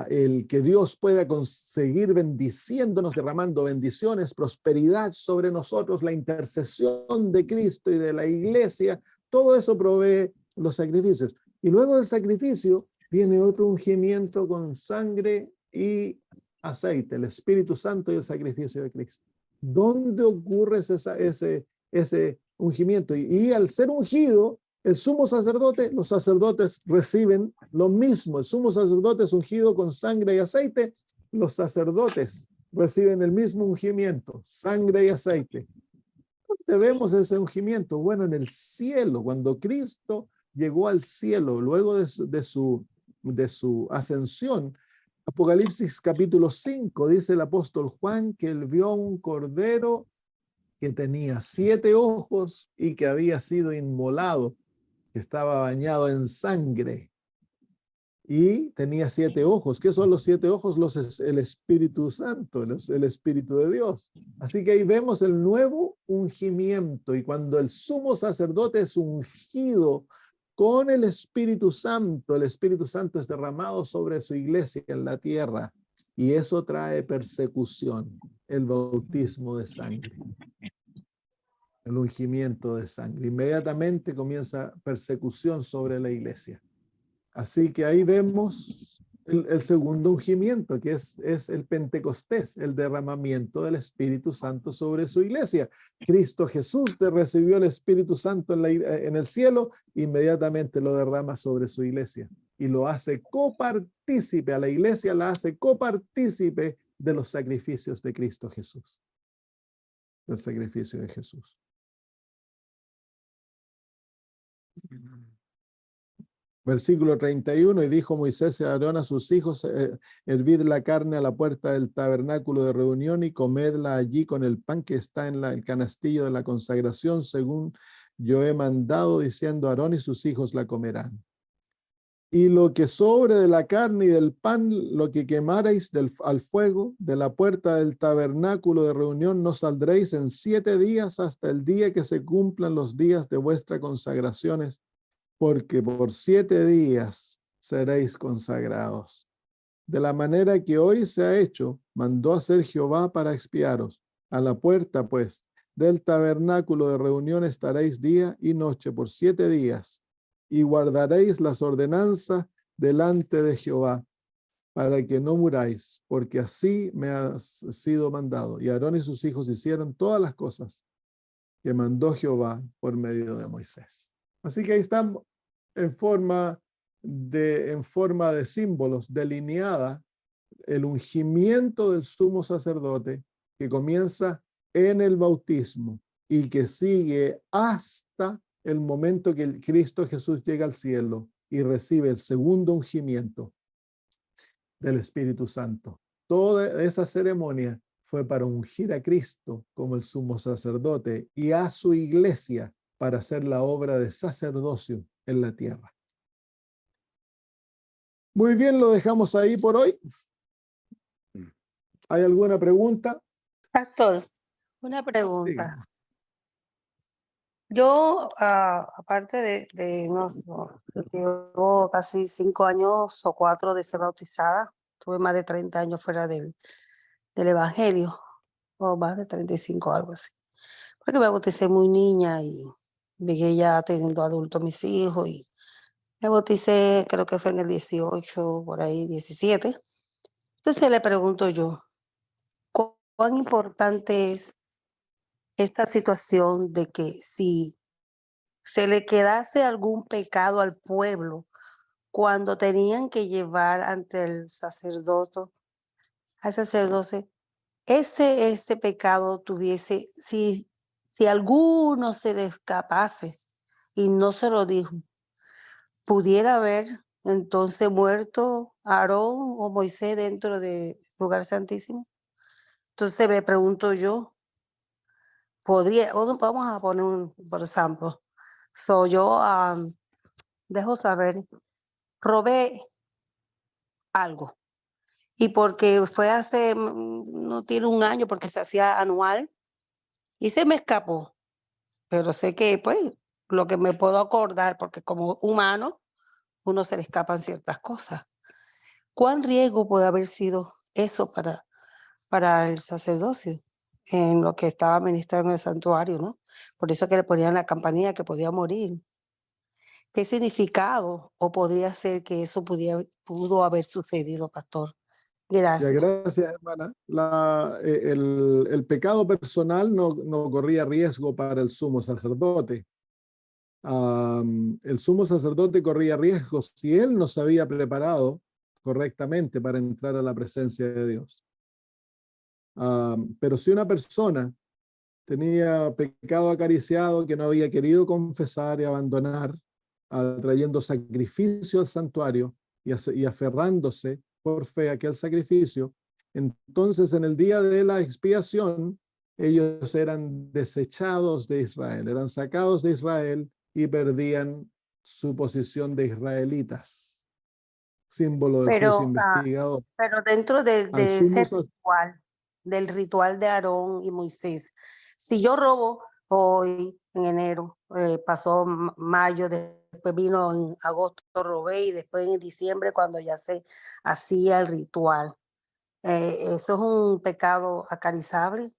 el que Dios pueda conseguir bendiciéndonos, derramando bendiciones, prosperidad sobre nosotros, la intercesión de Cristo y de la iglesia, todo eso provee los sacrificios. Y luego del sacrificio viene otro ungimiento con sangre y aceite, el Espíritu Santo y el sacrificio de Cristo. ¿Dónde ocurre ese ungimiento? Y al ser ungido, el sumo sacerdote, los sacerdotes reciben lo mismo. El sumo sacerdote es ungido con sangre y aceite. Los sacerdotes reciben el mismo ungimiento, sangre y aceite. ¿Dónde vemos ese ungimiento? Bueno, en el cielo, cuando Cristo llegó al cielo, luego de su ascensión, Apocalipsis capítulo 5, dice el apóstol Juan que él vio un cordero que tenía 7 ojos y que había sido inmolado, que estaba bañado en sangre y tenía 7 ojos. ¿Qué son los 7 ojos? El Espíritu Santo, el Espíritu de Dios. Así que ahí vemos el nuevo ungimiento, y cuando el sumo sacerdote es ungido con el Espíritu Santo es derramado sobre su iglesia en la tierra, y eso trae persecución, el bautismo de sangre. El ungimiento de sangre. Inmediatamente comienza persecución sobre la iglesia. Así que ahí vemos el segundo ungimiento, que es el Pentecostés, el derramamiento del Espíritu Santo sobre su iglesia. Cristo Jesús recibió el Espíritu Santo en el cielo, inmediatamente lo derrama sobre su iglesia y lo hace copartícipe, a la iglesia la hace copartícipe de los sacrificios de Cristo Jesús, del sacrificio de Jesús. Versículo 31, y dijo Moisés a Aarón a sus hijos, hervid la carne a la puerta del tabernáculo de reunión y comedla allí con el pan que está en el canastillo de la consagración, según yo he mandado, diciendo, Aarón y sus hijos la comerán. Y lo que sobre de la carne y del pan, lo que quemareis al fuego de la puerta del tabernáculo de reunión, no saldréis en 7 días hasta el día que se cumplan los días de vuestras consagraciones, porque por 7 días seréis consagrados. De la manera que hoy se ha hecho, mandó hacer Jehová para expiaros. A la puerta, pues, del tabernáculo de reunión estaréis día y noche por 7 días, y guardaréis las ordenanzas delante de Jehová, para que no muráis, porque así me ha sido mandado. Y Aarón y sus hijos hicieron todas las cosas que mandó Jehová por medio de Moisés. Así que ahí están en forma de símbolos delineada el ungimiento del sumo sacerdote, que comienza en el bautismo y que sigue hasta el momento que el Cristo Jesús llega al cielo y recibe el segundo ungimiento del Espíritu Santo. Toda esa ceremonia fue para ungir a Cristo como el sumo sacerdote y a su iglesia para hacer la obra de sacerdocio en la tierra. Muy bien, lo dejamos ahí por hoy. ¿Hay alguna pregunta? Pastor, una pregunta. Sí. Yo, aparte llevo casi 5 años o 4 de ser bautizada, tuve más de 30 años fuera del Evangelio, o más de 35, algo así. Porque me bauticé muy niña y llegué ya teniendo adultos mis hijos, y me bauticé, creo que fue en el 18, por ahí 17. Entonces le pregunto yo, cuán importante es esta situación de que si se le quedase algún pecado al pueblo cuando tenían que llevar ante el sacerdote, al sacerdote, ese pecado tuviese, si alguno se le escapase y no se lo dijo, pudiera haber entonces muerto Aarón o Moisés dentro del lugar santísimo. Entonces me pregunto yo, vamos a poner un, por ejemplo, yo dejo saber, robé algo y porque fue hace, no tiene un año porque se hacía anual y se me escapó, pero sé que pues lo que me puedo acordar, porque como humano uno se le escapan ciertas cosas. ¿Cuán riesgo puede haber sido eso para el sacerdocio en lo que estaba ministrando en el santuario, ¿no? Por eso que le ponían la campanilla que podía morir. ¿Qué significado o podría ser que eso pudo haber sucedido, pastor? Ya, Gracias. gracias, hermana. El pecado personal no corría riesgo para el sumo sacerdote. El sumo sacerdote corría riesgo si él no se había preparado correctamente para entrar a la presencia de Dios. Pero si una persona tenía pecado acariciado que no había querido confesar y abandonar, trayendo sacrificio al santuario y aferrándose por fe a aquel sacrificio, entonces en el día de la expiación, ellos eran desechados de Israel, eran sacados de Israel y perdían su posición de israelitas, símbolo del juicio Pero, investigador. pero dentro Al de sumo ese ritual, del ritual de Aarón y Moisés, si yo robo hoy en enero, pasó mayo, después vino en agosto, robé y después en diciembre cuando ya se hacía el ritual, ¿eso es un pecado acarizable?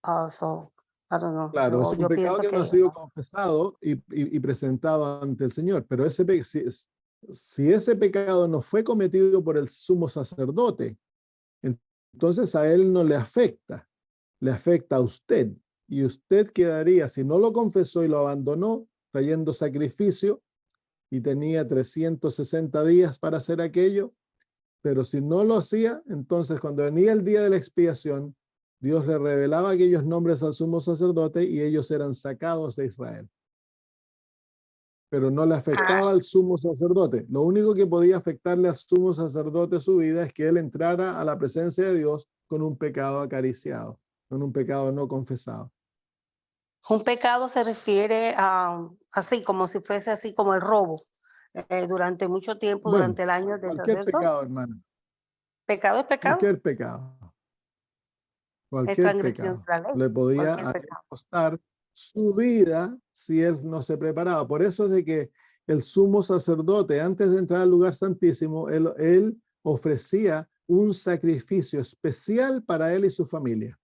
I don't know. Claro, es un Yo pecado pienso que no ha que sido confesado y presentado ante el Señor, pero si ese pecado no fue cometido por el sumo sacerdote, entonces a él no le afecta a usted. Y usted quedaría, si no lo confesó y lo abandonó, trayendo sacrificio y tenía 360 días para hacer aquello, pero si no lo hacía, entonces cuando venía el día de la expiación, Dios le revelaba aquellos nombres al sumo sacerdote y ellos eran sacados de Israel. Pero no le afectaba al sumo sacerdote. Lo único que podía afectarle al sumo sacerdote su vida es que él entrara a la presencia de Dios con un pecado acariciado, con un pecado no confesado. un pecado se refiere a, así como si fuese así como el robo, durante mucho tiempo, Bueno, durante el año del cualquier sacerdocio. pecado, hermano, Pecado es pecado, cualquier pecado, es cualquier transgresión de pecado la ley, le podía cualquier a él pecado. costar su vida si él no se preparaba. Por eso es de que el sumo sacerdote, antes de entrar al lugar santísimo, él ofrecía un sacrificio especial para él y su familia,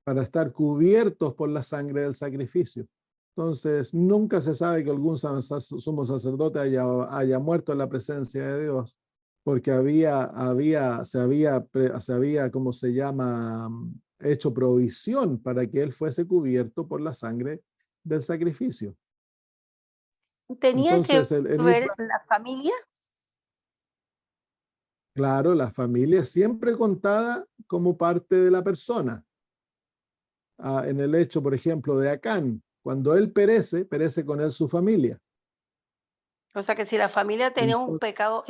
para estar cubiertos por la sangre del sacrificio. Entonces, nunca se sabe que algún sumo sacerdote haya muerto en la presencia de Dios, porque se había, ¿cómo se llama?, hecho provisión para que él fuese cubierto por la sangre del sacrificio. Tenía Entonces, que en ver Israel, la familia, claro, la familia es siempre contada como parte de la persona. En el hecho, por ejemplo, de Acán, cuando él perece, perece con él su familia. o sea que si la familia tenía un Entonces, pecado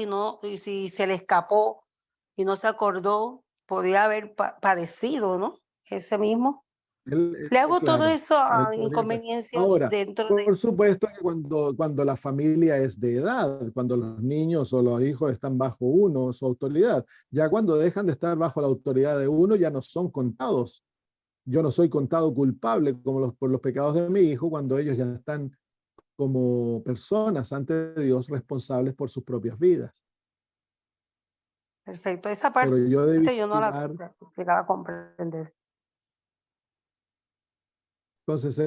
y si se le escapó y no se acordó, podía haber padecido, ¿no? Ese mismo. Le hago todo claro, eso él a podría. inconveniencias Ahora, dentro de... por supuesto que cuando la familia es de edad, cuando los niños o los hijos están bajo uno, su autoridad, ya cuando dejan de estar bajo la autoridad de uno, ya no son contados. Yo no soy contado culpable por los pecados de mi hijo cuando ellos ya están como personas ante Dios responsables por sus propias vidas. Perfecto, esa Pero yo de parte yo no la vigilar. llegaba a comprender. Entonces,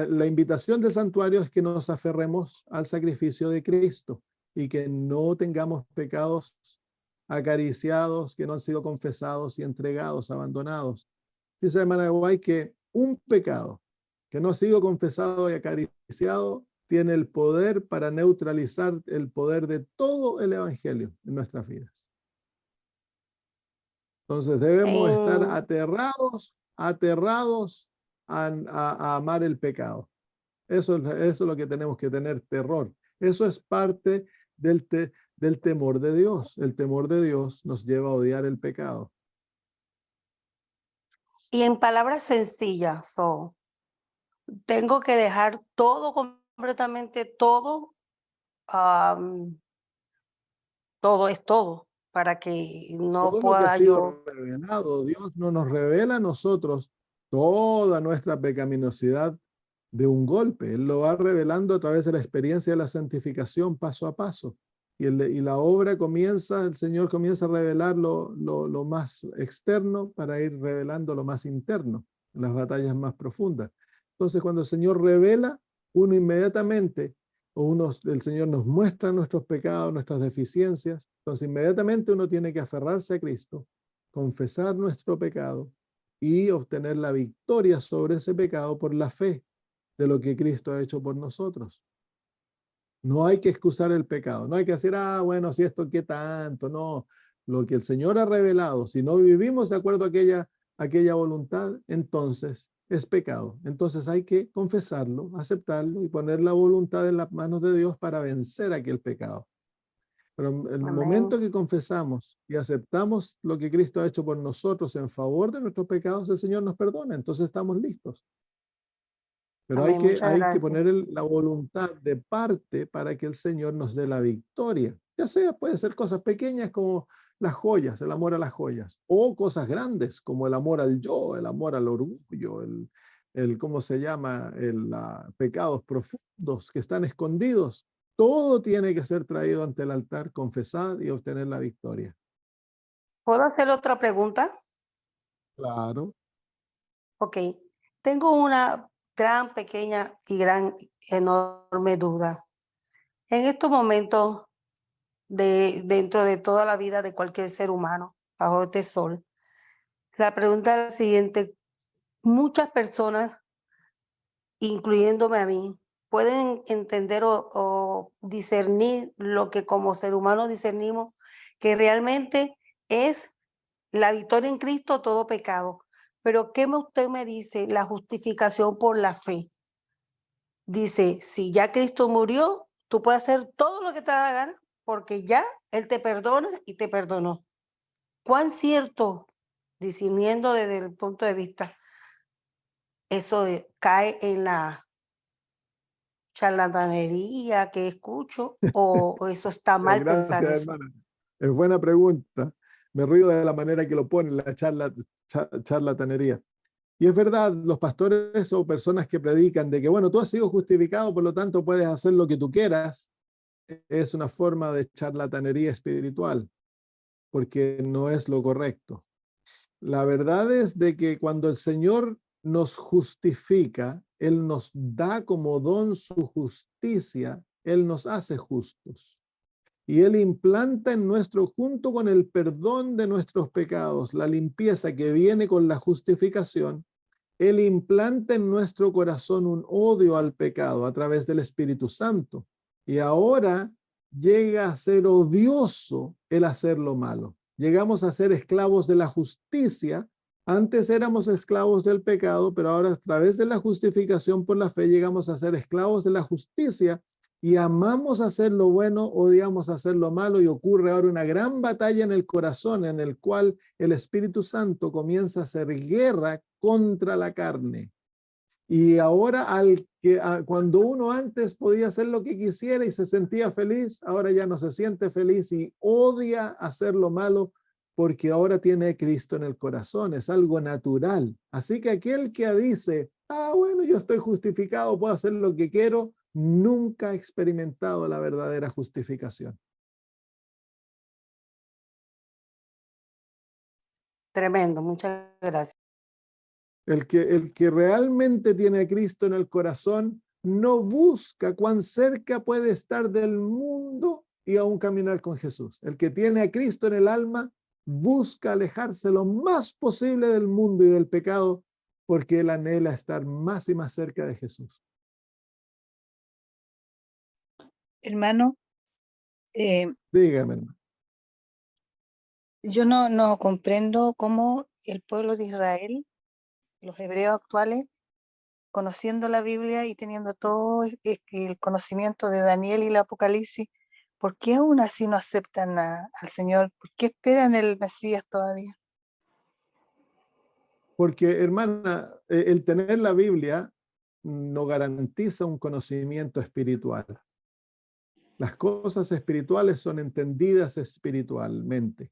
la invitación del santuario es que nos aferremos al sacrificio de Cristo y que no tengamos pecados acariciados, que no han sido confesados y entregados, abandonados. Dice la hermana de Guay que un pecado que no ha sido confesado y acariciado tiene el poder para neutralizar el poder de todo el evangelio en nuestras vidas. Entonces debemos estar aterrados a amar el pecado. Eso es lo que tenemos que tener, terror. Eso es parte del temor de Dios. El temor de Dios nos lleva a odiar el pecado. Y en palabras sencillas, tengo que dejar todo, completamente todo, todo es todo, para que no Todo lo que ha pueda yo. sido revelado, Dios no nos revela a nosotros toda nuestra pecaminosidad de un golpe. Él lo va revelando a través de la experiencia de la santificación paso a paso. Y la obra comienza, el Señor comienza a revelar lo más externo para ir revelando lo más interno, las batallas más profundas. Entonces, cuando el Señor revela, uno inmediatamente, el Señor nos muestra nuestros pecados, nuestras deficiencias. Entonces, inmediatamente uno tiene que aferrarse a Cristo, confesar nuestro pecado y obtener la victoria sobre ese pecado por la fe de lo que Cristo ha hecho por nosotros. No hay que excusar el pecado, no hay que decir, bueno, si esto qué tanto, no. Lo que el Señor ha revelado, si no vivimos de acuerdo a aquella voluntad, entonces es pecado. Entonces hay que confesarlo, aceptarlo y poner la voluntad en las manos de Dios para vencer aquel pecado. Pero en el Amén. momento que confesamos y aceptamos lo que Cristo ha hecho por nosotros en favor de nuestros pecados, el Señor nos perdona, entonces estamos listos. Pero Amén, muchas hay que gracias. poner la voluntad de parte para que el Señor nos dé la victoria. Ya sea, puede ser cosas pequeñas como las joyas, el amor a las joyas, o cosas grandes como el amor al yo, el amor al orgullo, ¿cómo se llama? Pecados profundos que están escondidos. Todo tiene que ser traído ante el altar, confesar y obtener la victoria. ¿Puedo hacer otra pregunta? Claro. Ok. Tengo una gran, pequeña y enorme duda. En estos momentos, dentro de toda la vida de cualquier ser humano, bajo este sol, la pregunta es la siguiente. Muchas personas, incluyéndome a mí, pueden entender o discernir lo que como ser humano discernimos, que realmente es la victoria en Cristo, todo pecado. Pero ¿qué usted me dice? La justificación por la fe. Dice, si ya Cristo murió, tú puedes hacer todo lo que te da la gana, porque ya Él te perdona y te perdonó. ¿Cuán cierto, discerniendo desde el punto de vista, eso cae en la charlatanería que escucho o eso está Muchas mal pensar gracias, eso? hermana. Es buena pregunta. Me río de la manera que lo ponen, la charlatanería. Y es verdad, los pastores o personas que predican de que, bueno, tú has sido justificado, por lo tanto puedes hacer lo que tú quieras, es una forma de charlatanería espiritual, porque no es lo correcto. La verdad es de que cuando el Señor nos justifica, Él nos da como don su justicia, Él nos hace justos. Y Él implanta en junto con el perdón de nuestros pecados, la limpieza que viene con la justificación, Él implanta en nuestro corazón un odio al pecado a través del Espíritu Santo. Y ahora llega a ser odioso el hacer lo malo. Llegamos a ser esclavos de la justicia. Antes éramos esclavos del pecado, pero ahora a través de la justificación por la fe llegamos a ser esclavos de la justicia y amamos hacer lo bueno, odiamos hacer lo malo y ocurre ahora una gran batalla en el corazón en el cual el Espíritu Santo comienza a hacer guerra contra la carne. Y ahora cuando uno antes podía hacer lo que quisiera y se sentía feliz, ahora ya no se siente feliz y odia hacer lo malo porque ahora tiene a Cristo en el corazón, es algo natural. Así que aquel que dice, bueno, yo estoy justificado, puedo hacer lo que quiero, nunca ha experimentado la verdadera justificación. Tremendo, muchas gracias. El que realmente tiene a Cristo en el corazón no busca cuán cerca puede estar del mundo y aún caminar con Jesús. El que tiene a Cristo en el alma busca alejarse lo más posible del mundo y del pecado, porque él anhela estar más y más cerca de Jesús. Hermano, Dígame, hermano. yo no comprendo cómo el pueblo de Israel, los hebreos actuales, conociendo la Biblia y teniendo todo el conocimiento de Daniel y el Apocalipsis, ¿por qué aún así no aceptan al Señor? ¿Por qué esperan el Mesías todavía? Porque, hermana, el tener la Biblia no garantiza un conocimiento espiritual. Las cosas espirituales son entendidas espiritualmente.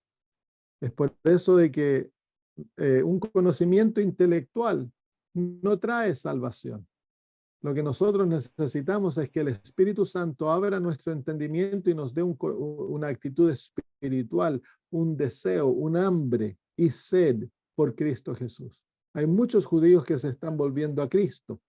Es por eso de que un conocimiento intelectual no trae salvación. Lo que nosotros necesitamos es que el Espíritu Santo abra nuestro entendimiento y nos dé una actitud espiritual, un deseo, un hambre y sed por Cristo Jesús. Hay muchos judíos que se están volviendo a Cristo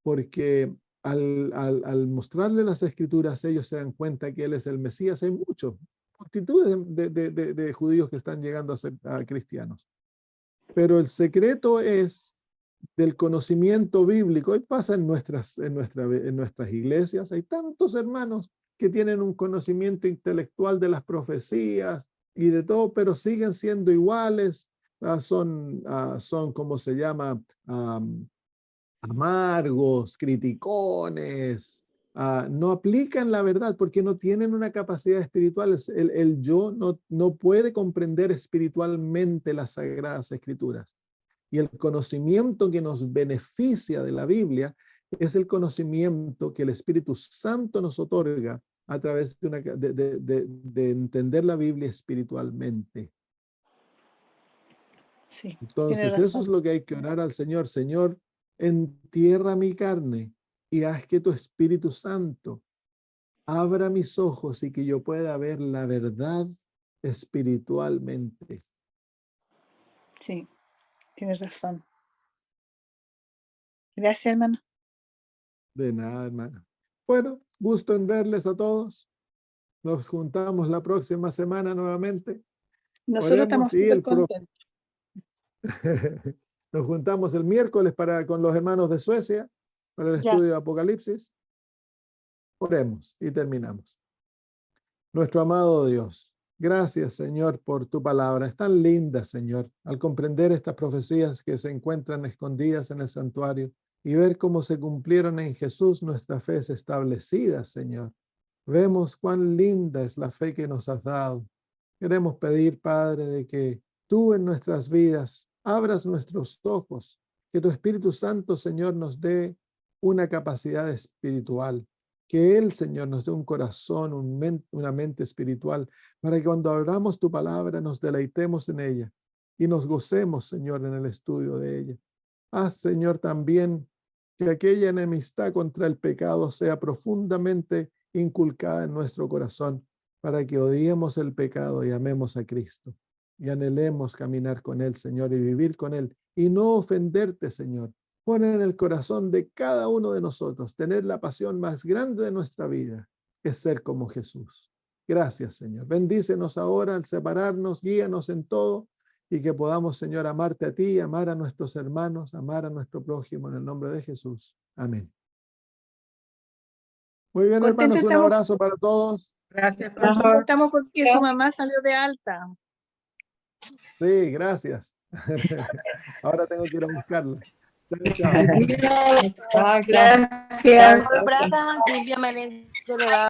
porque al mostrarle las Escrituras ellos se dan cuenta que Él es el Mesías. Hay multitudes de judíos que están llegando a ser cristianos. Pero el secreto es del conocimiento bíblico. Hoy pasa en nuestras iglesias. Hay tantos hermanos que tienen un conocimiento intelectual de las profecías y de todo, pero siguen siendo iguales. Son, ¿cómo se llama? Amargos, criticones. No aplican la verdad porque no tienen una capacidad espiritual. El yo no puede comprender espiritualmente las Sagradas Escrituras. Y el conocimiento que nos beneficia de la Biblia es el conocimiento que el Espíritu Santo nos otorga a través de entender la Biblia espiritualmente. Sí, entonces, eso es lo que hay que orar al Señor. Señor, entierra mi carne y haz que tu Espíritu Santo abra mis ojos y que yo pueda ver la verdad espiritualmente. Sí, tienes razón. Gracias, hermano. De nada, hermano. Bueno, gusto en verles a todos. Nos juntamos la próxima semana nuevamente. Nosotros estamos súper contentos. Nos juntamos el miércoles con los hermanos de Suecia para el estudio de Apocalipsis. Oremos y terminamos. Nuestro amado Dios, gracias, Señor, por tu palabra. Es tan linda, Señor, al comprender estas profecías que se encuentran escondidas en el santuario y ver cómo se cumplieron en Jesús, nuestra fe es establecida, Señor. Vemos cuán linda es la fe que nos has dado. Queremos pedir, Padre, de que tú en nuestras vidas abras nuestros ojos, que tu Espíritu Santo, Señor, nos dé una capacidad espiritual, que Él, Señor, nos dé un corazón, una mente espiritual, para que cuando abramos tu palabra nos deleitemos en ella y nos gocemos, Señor, en el estudio de ella. Haz, Señor, también que aquella enemistad contra el pecado sea profundamente inculcada en nuestro corazón, para que odiemos el pecado y amemos a Cristo y anhelemos caminar con Él, Señor, y vivir con Él y no ofenderte, Señor. Pon en el corazón de cada uno de nosotros tener la pasión más grande de nuestra vida, es ser como Jesús. Gracias, Señor. Bendícenos ahora al separarnos, guíanos en todo y que podamos, Señor, amarte a ti, amar a nuestros hermanos, amar a nuestro prójimo en el nombre de Jesús. Amén. Muy bien, hermanos, un abrazo para todos. Gracias, pastor. Estamos porque su mamá salió de alta. Sí, gracias. Ahora tengo que ir a buscarla. Chao, chao. Gracias.